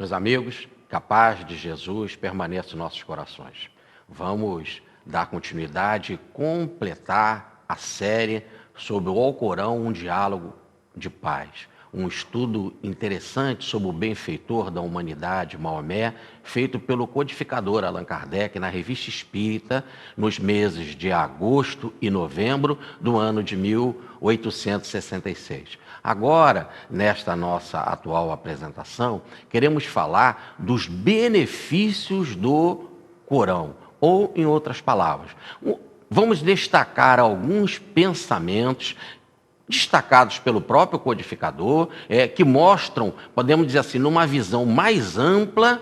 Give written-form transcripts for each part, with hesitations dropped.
Meus amigos, que a paz de Jesus permaneça em nossos corações. Vamos dar continuidade e completar a série sobre o Alcorão, um diálogo de paz. Um estudo interessante sobre o benfeitor da humanidade, Maomé, feito pelo codificador Allan Kardec na Revista Espírita, nos meses de agosto e novembro do ano de 1866. Agora, nesta nossa atual apresentação, queremos falar dos benefícios do Corão, ou, em outras palavras, vamos destacar alguns pensamentos destacados pelo próprio codificador, que mostram, podemos dizer assim, numa visão mais ampla,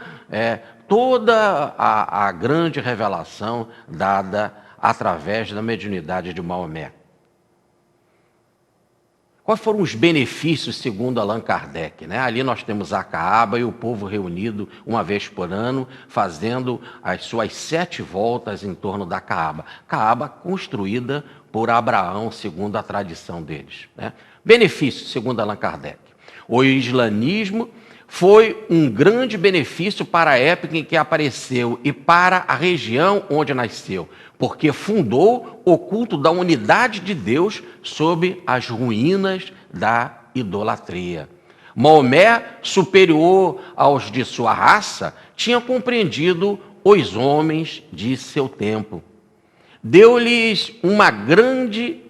toda a grande revelação dada através da mediunidade de Maomé. Quais foram os benefícios, segundo Allan Kardec? Ali nós temos a Kaaba e o povo reunido uma vez por ano, fazendo as suas 7 voltas em torno da Kaaba. Kaaba construída por Abraão, segundo a tradição deles. Benefício, segundo Allan Kardec. O islamismo foi um grande benefício para a época em que apareceu e para a região onde nasceu, porque fundou o culto da unidade de Deus sob as ruínas da idolatria. Maomé, superior aos de sua raça, tinha compreendido os homens de seu tempo. Deu-lhes uma grande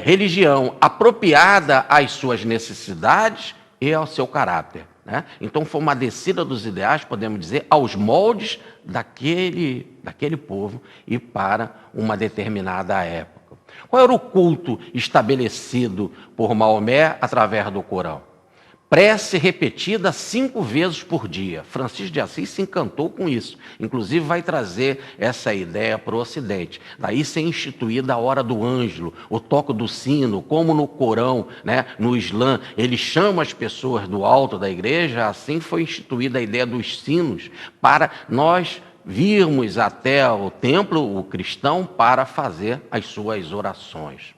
religião apropriada às suas necessidades e ao seu caráter. Então foi uma descida dos ideais, podemos dizer, aos moldes daquele povo e para uma determinada época. Qual era o culto estabelecido por Maomé através do Corão? Prece repetida 5 vezes por dia. Francisco de Assis se encantou com isso. Inclusive vai trazer essa ideia para o Ocidente. Daí ser instituída a hora do ângelo, o toque do sino, como no Corão, no Islã, ele chama as pessoas do alto da igreja, assim foi instituída a ideia dos sinos, para nós virmos até o templo, o cristão, para fazer as suas orações.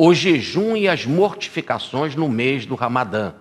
O jejum e as mortificações no mês do Ramadã.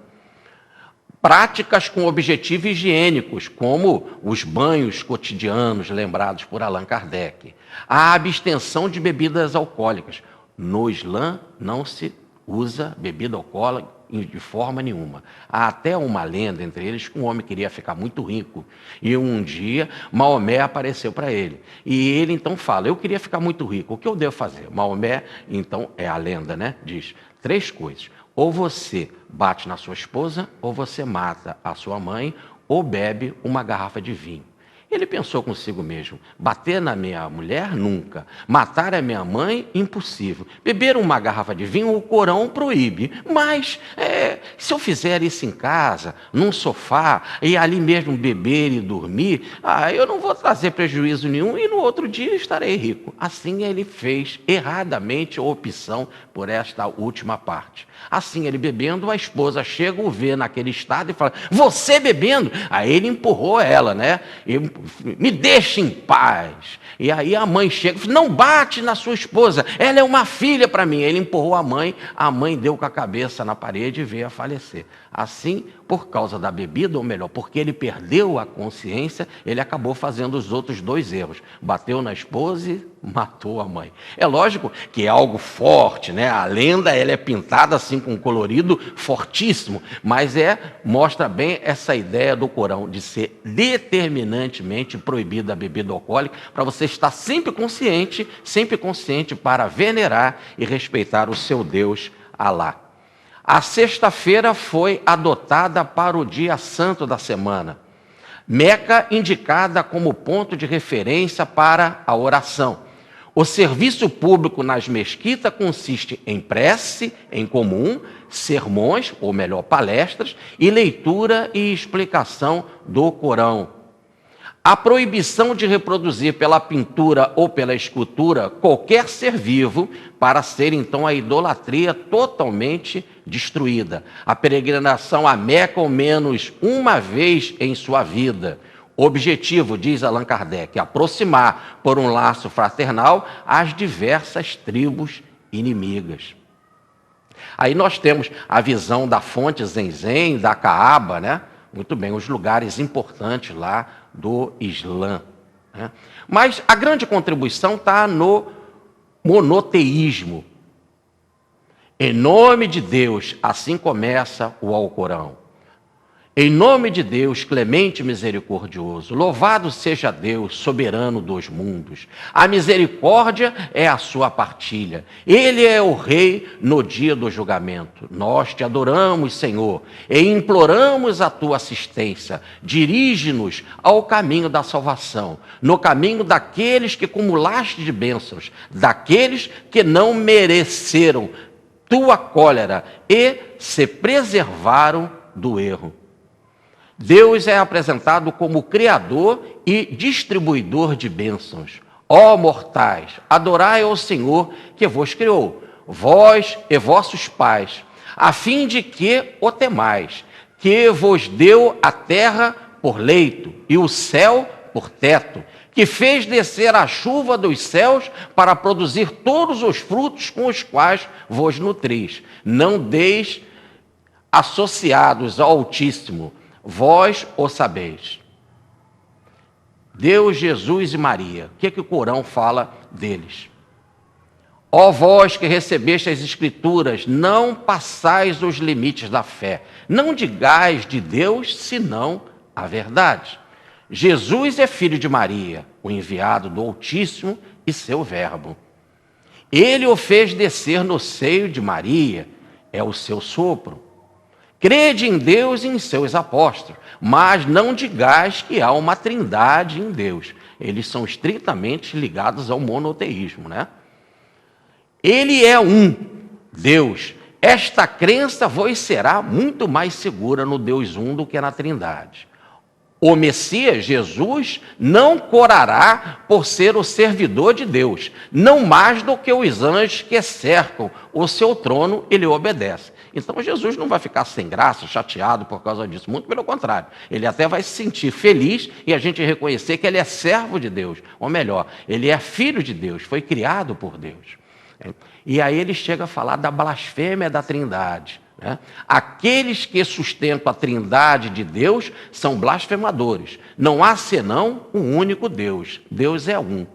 Práticas com objetivos higiênicos, como os banhos cotidianos lembrados por Allan Kardec. A abstenção de bebidas alcoólicas. No Islã não se usa bebida alcoólica de forma nenhuma. Há até uma lenda entre eles que um homem queria ficar muito rico. E um dia Maomé apareceu para ele. E ele então fala, eu queria ficar muito rico, o que eu devo fazer? Maomé, então, é a lenda, diz 3 coisas. Ou você bate na sua esposa, ou você mata a sua mãe, ou bebe uma garrafa de vinho. Ele pensou consigo mesmo, bater na minha mulher, nunca. Matar a minha mãe, impossível. Beber uma garrafa de vinho, o Corão proíbe. Mas, se eu fizer isso em casa, num sofá, e ali mesmo beber e dormir, eu não vou trazer prejuízo nenhum e no outro dia estarei rico. Assim ele fez erradamente a opção por esta última parte. Assim ele bebendo, a esposa chega, o vê naquele estado e fala, você bebendo? Aí ele empurrou ela, me deixe em paz. E aí a mãe chega e fala, não bate na sua esposa, ela é uma filha para mim. Ele empurrou a mãe deu com a cabeça na parede e veio a falecer. Assim, por causa da bebida, ou melhor, porque ele perdeu a consciência, ele acabou fazendo os outros 2 erros. Bateu na esposa e matou a mãe. É lógico que é algo forte, A lenda ela é pintada assim com um colorido fortíssimo, mas mostra bem essa ideia do Corão de ser determinantemente proibida a bebida alcoólica, para você estar sempre consciente para venerar e respeitar o seu Deus, Alá. A sexta-feira foi adotada para o dia santo da semana. Meca indicada como ponto de referência para a oração. O serviço público nas mesquitas consiste em prece em comum, sermões, ou melhor, palestras, e leitura e explicação do Corão. A proibição de reproduzir pela pintura ou pela escultura qualquer ser vivo, para ser então a idolatria totalmente destruída. A peregrinação a Meca ao menos uma vez em sua vida. Objetivo, diz Allan Kardec, aproximar por um laço fraternal as diversas tribos inimigas. Aí nós temos a visão da fonte Zenzen, da Kaaba, Muito bem, os lugares importantes lá do Islã, né? Mas a grande contribuição está no monoteísmo. Em nome de Deus, assim começa o Alcorão. Em nome de Deus, clemente e misericordioso, louvado seja Deus, soberano dos mundos. A misericórdia é a sua partilha. Ele é o Rei no dia do julgamento. Nós te adoramos, Senhor, e imploramos a tua assistência. Dirige-nos ao caminho da salvação, no caminho daqueles que acumulaste de bênçãos, daqueles que não mereceram tua cólera e se preservaram do erro. Deus é apresentado como Criador e distribuidor de bênçãos. Ó mortais, adorai ao Senhor que vos criou, vós e vossos pais, a fim de que o temais, que vos deu a terra por leito e o céu por teto, que fez descer a chuva dos céus para produzir todos os frutos com os quais vos nutris. Não deis associados ao Altíssimo, vós o sabeis. Deus, Jesus e Maria. O que o Corão fala deles? Ó vós que recebeste as Escrituras, não passais os limites da fé. Não digais de Deus, senão a verdade. Jesus é filho de Maria, o enviado do Altíssimo e seu verbo. Ele o fez descer no seio de Maria, é o seu sopro. Crede em Deus e em seus apóstolos, mas não digais que há uma trindade em Deus. Eles são estritamente ligados ao monoteísmo, né? Ele é um Deus. Esta crença vos será muito mais segura no Deus um do que na trindade. O Messias, Jesus, não corará por ser o servidor de Deus, não mais do que os anjos que cercam o seu trono e lhe obedecem. Então Jesus não vai ficar sem graça, chateado por causa disso, muito pelo contrário. Ele até vai se sentir feliz e a gente reconhecer que ele é servo de Deus, ou melhor, ele é filho de Deus, foi criado por Deus. E aí ele chega a falar da blasfêmia da trindade. Aqueles que sustentam a trindade de Deus são blasfemadores. Não há senão um único Deus. Deus é um.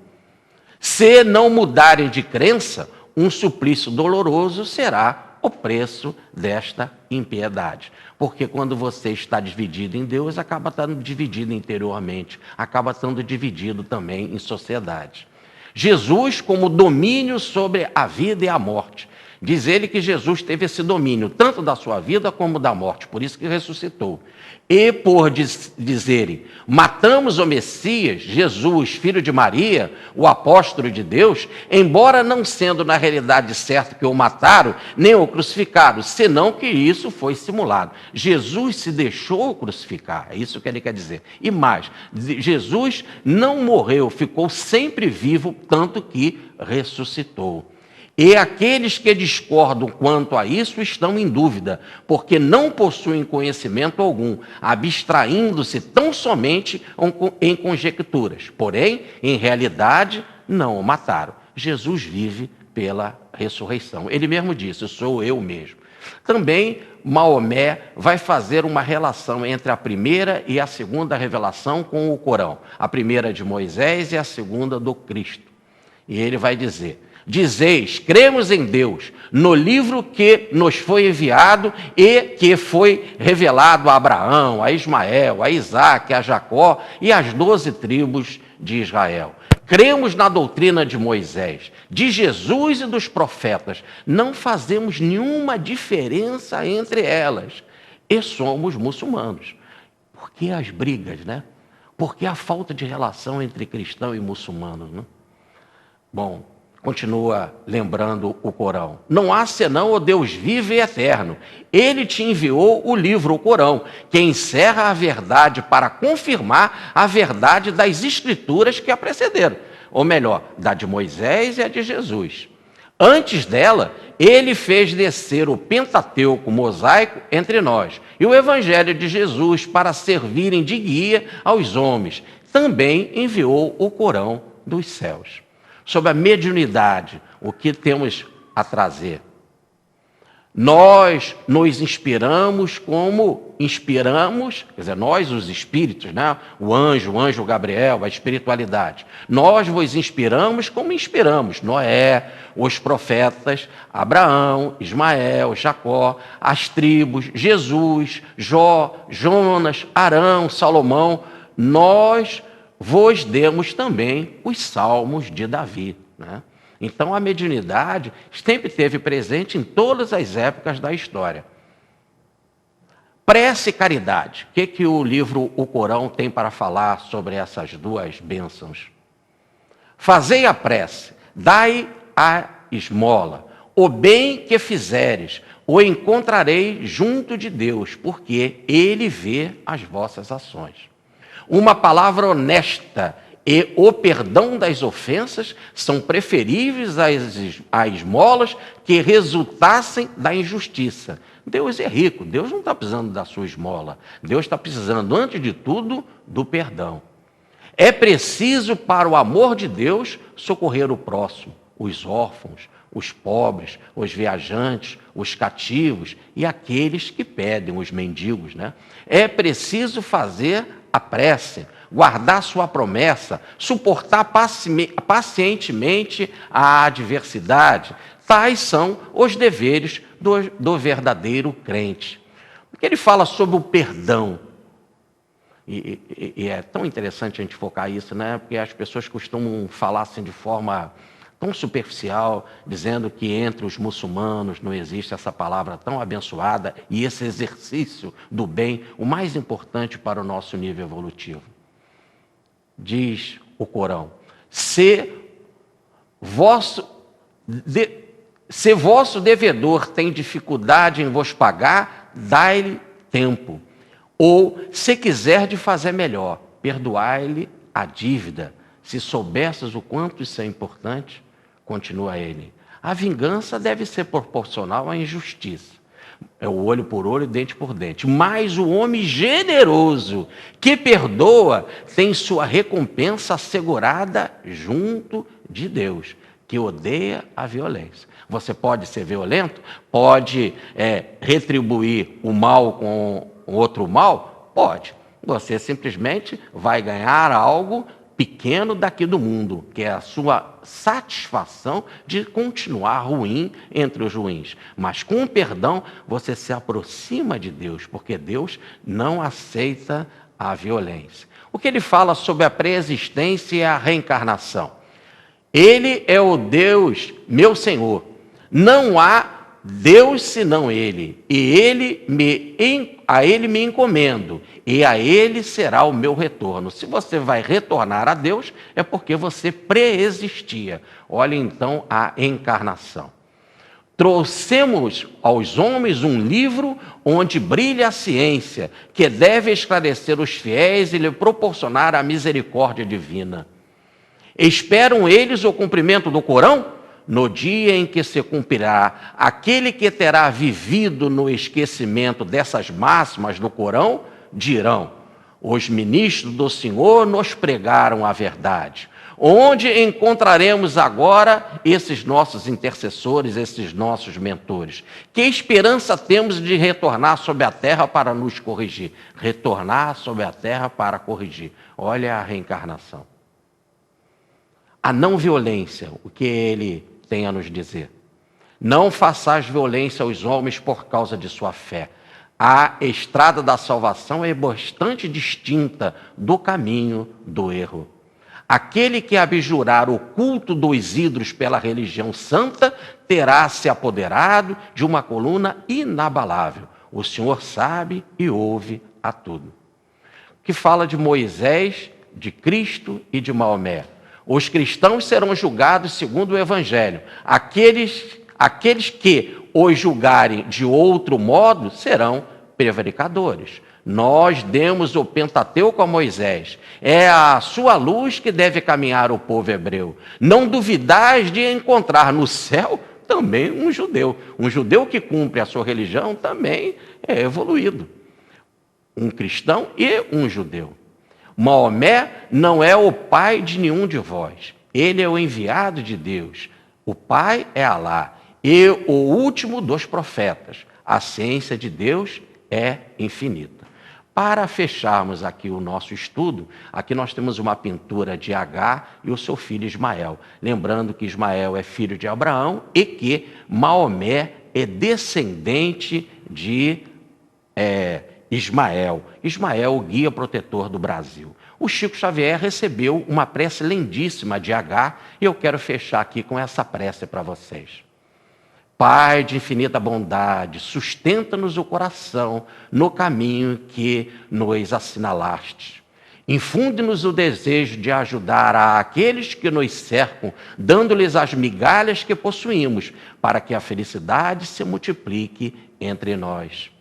Se não mudarem de crença, um suplício doloroso será o preço desta impiedade. Porque quando você está dividido em Deus, acaba estando dividido interiormente, acaba estando dividido também em sociedade. Jesus como domínio sobre a vida e a morte. Diz ele que Jesus teve esse domínio, tanto da sua vida como da morte, por isso que ressuscitou. E por dizerem, matamos o Messias, Jesus, filho de Maria, o apóstolo de Deus, embora não sendo na realidade certo que o mataram, nem o crucificaram, senão que isso foi simulado. Jesus se deixou crucificar, é isso que ele quer dizer. E mais, Jesus não morreu, ficou sempre vivo, tanto que ressuscitou. E aqueles que discordam quanto a isso estão em dúvida, porque não possuem conhecimento algum, abstraindo-se tão somente em conjecturas. Porém, em realidade, não o mataram. Jesus vive pela ressurreição. Ele mesmo disse, sou eu mesmo. Também Maomé vai fazer uma relação entre a primeira e a segunda revelação com o Corão. A primeira de Moisés e a segunda do Cristo. E ele vai dizer... Dizeis, cremos em Deus, no livro que nos foi enviado e que foi revelado a Abraão, a Ismael, a Isaque, a Jacó e às 12 tribos de Israel. Cremos na doutrina de Moisés, de Jesus e dos profetas. Não fazemos nenhuma diferença entre elas. E somos muçulmanos. Por que as brigas, né? Por que a falta de relação entre cristão e muçulmano, né? Bom... Continua lembrando o Corão. Não há senão o Deus vivo e eterno. Ele te enviou o livro, o Corão, que encerra a verdade para confirmar a verdade das escrituras que a precederam. Ou melhor, da de Moisés e a de Jesus. Antes dela, ele fez descer o Pentateuco mosaico entre nós e o Evangelho de Jesus para servirem de guia aos homens. Também enviou o Corão dos céus. Sobre a mediunidade, o que temos a trazer? Nós nos inspiramos como inspiramos, quer dizer, nós os espíritos, né? O anjo Gabriel, a espiritualidade. Nós vos inspiramos como inspiramos Noé, os profetas, Abraão, Ismael, Jacó, as tribos, Jesus, Jó, Jonas, Arão, Salomão. Nós vos demos também os salmos de Davi, né? Então, a mediunidade sempre esteve presente em todas as épocas da história. Prece e caridade. O que o livro O Corão tem para falar sobre essas duas bênçãos? Fazei a prece, dai a esmola. O bem que fizeres, o encontrarei junto de Deus, porque Ele vê as vossas ações. Uma palavra honesta e o perdão das ofensas são preferíveis às esmolas que resultassem da injustiça. Deus é rico, Deus não está precisando da sua esmola. Deus está precisando, antes de tudo, do perdão. É preciso, para o amor de Deus, socorrer o próximo, os órfãos, os pobres, os viajantes, os cativos e aqueles que pedem, os mendigos, né? É preciso fazer a prece, guardar sua promessa, suportar pacientemente a adversidade. Tais são os deveres do verdadeiro crente. Porque ele fala sobre o perdão. E é tão interessante a gente focar isso, né? Porque as pessoas costumam falar assim de forma tão superficial, dizendo que entre os muçulmanos não existe essa palavra tão abençoada e esse exercício do bem, o mais importante para o nosso nível evolutivo. Diz o Corão: se vosso devedor tem dificuldade em vos pagar, dai-lhe tempo. Ou, se quiser de fazer melhor, perdoai-lhe a dívida. Se soubesses o quanto isso é importante, continua ele, a vingança deve ser proporcional à injustiça. É o olho por olho, dente por dente. Mas o homem generoso que perdoa tem sua recompensa assegurada junto de Deus, que odeia a violência. Você pode ser violento, pode retribuir o mal com outro mal? Pode. Você simplesmente vai ganhar algo pequeno daqui do mundo, que é a sua satisfação de continuar ruim entre os ruins. Mas com o perdão, você se aproxima de Deus, porque Deus não aceita a violência. O que ele fala sobre a pré-existência e a reencarnação? Ele é o Deus, meu Senhor. Não há Deus senão Ele. E a Ele me encomendo. E a Ele será o meu retorno. Se você vai retornar a Deus, é porque você pré-existia. Olha então a encarnação. Trouxemos aos homens um livro onde brilha a ciência, que deve esclarecer os fiéis e lhe proporcionar a misericórdia divina. Esperam eles o cumprimento do Corão? No dia em que se cumprirá, aquele que terá vivido no esquecimento dessas máximas do Corão, dirão: os ministros do Senhor nos pregaram a verdade. Onde encontraremos agora esses nossos intercessores, esses nossos mentores? Que esperança temos de retornar sobre a terra para nos corrigir? Retornar sobre a terra para corrigir. Olha a reencarnação. A não violência, o que ele tem a nos dizer? Não façais violência aos homens por causa de sua fé. A estrada da salvação é bastante distinta do caminho do erro. Aquele que abjurar o culto dos ídolos pela religião santa terá se apoderado de uma coluna inabalável. O Senhor sabe e ouve a tudo. Que fala de Moisés, de Cristo e de Maomé. Os cristãos serão julgados segundo o Evangelho. Aqueles que os julgarem de outro modo serão prevaricadores. Nós demos o Pentateuco a Moisés. É a sua luz que deve caminhar o povo hebreu. Não duvidais de encontrar no céu também um judeu. Um judeu que cumpre a sua religião também é evoluído. Um cristão e um judeu. Maomé não é o pai de nenhum de vós. Ele é o enviado de Deus. O pai é Alá. e o último dos profetas. A ciência de Deus é infinita. Para fecharmos aqui o nosso estudo, aqui nós temos uma pintura de Agar e o seu filho Ismael. Lembrando que Ismael é filho de Abraão e que Maomé é descendente de Ismael. Ismael, o guia protetor do Brasil. O Chico Xavier recebeu uma prece lindíssima de Agar e eu quero fechar aqui com essa prece para vocês. Pai de infinita bondade, sustenta-nos o coração no caminho que nos assinalaste. Infunde-nos o desejo de ajudar àqueles que nos cercam, dando-lhes as migalhas que possuímos, para que a felicidade se multiplique entre nós.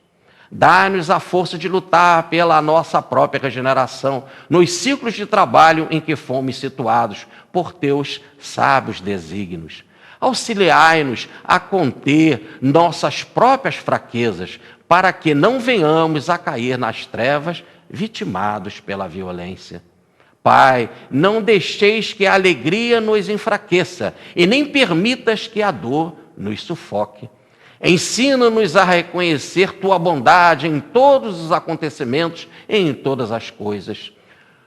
Dá-nos a força de lutar pela nossa própria regeneração, nos ciclos de trabalho em que fomos situados por teus sábios desígnios. Auxiliai-nos a conter nossas próprias fraquezas, para que não venhamos a cair nas trevas, vitimados pela violência. Pai, não deixeis que a alegria nos enfraqueça, e nem permitas que a dor nos sufoque. Ensina-nos a reconhecer tua bondade em todos os acontecimentos e em todas as coisas.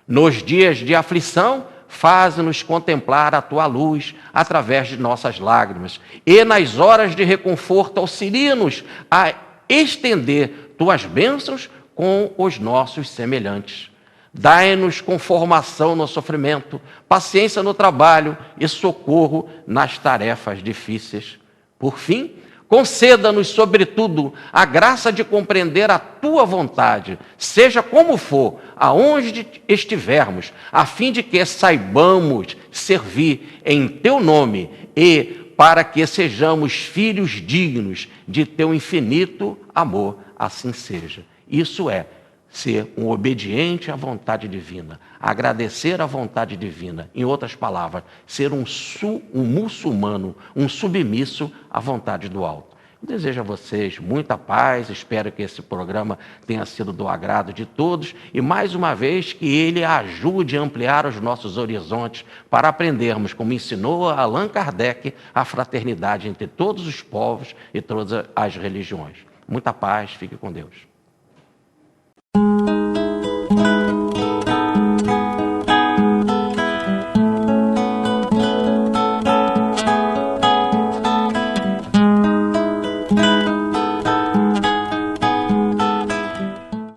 Nos dias de aflição, faze-nos contemplar a tua luz através de nossas lágrimas. E nas horas de reconforto, auxilia-nos a estender tuas bênçãos com os nossos semelhantes. Dai-nos conformação no sofrimento, paciência no trabalho e socorro nas tarefas difíceis. Por fim, conceda-nos, sobretudo, a graça de compreender a tua vontade, seja como for, aonde estivermos, a fim de que saibamos servir em teu nome e para que sejamos filhos dignos de teu infinito amor, assim seja. Isso é ser um obediente à vontade divina, agradecer à vontade divina. Em outras palavras, ser um muçulmano, um submisso à vontade do alto. Eu desejo a vocês muita paz, espero que esse programa tenha sido do agrado de todos e, mais uma vez, que ele ajude a ampliar os nossos horizontes para aprendermos, como ensinou Allan Kardec, a fraternidade entre todos os povos e todas as religiões. Muita paz, fique com Deus.